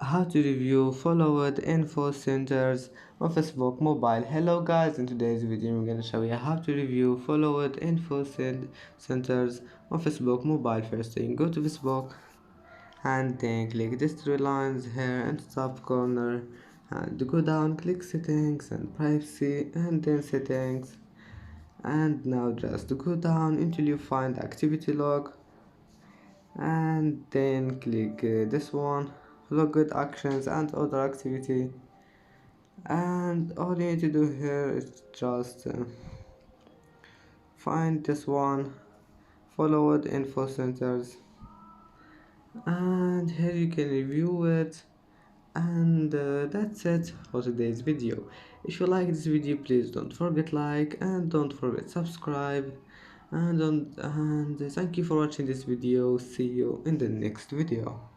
How to review followed info centers on Facebook mobile. Hello guys, in today's video I'm going to show you how to review followed centers on Facebook mobile. First thing, go to Facebook and then click these three lines here in the top corner and go down, click settings and privacy and then settings, and now just go down until you find activity log and then click this one, logged actions and other activity, and all you need to do here is just find this one, followed info centers, and here you can review it. And that's it for today's video. If you like this video, please don't forget like and don't forget subscribe, and thank you for watching this video. See you in the next video.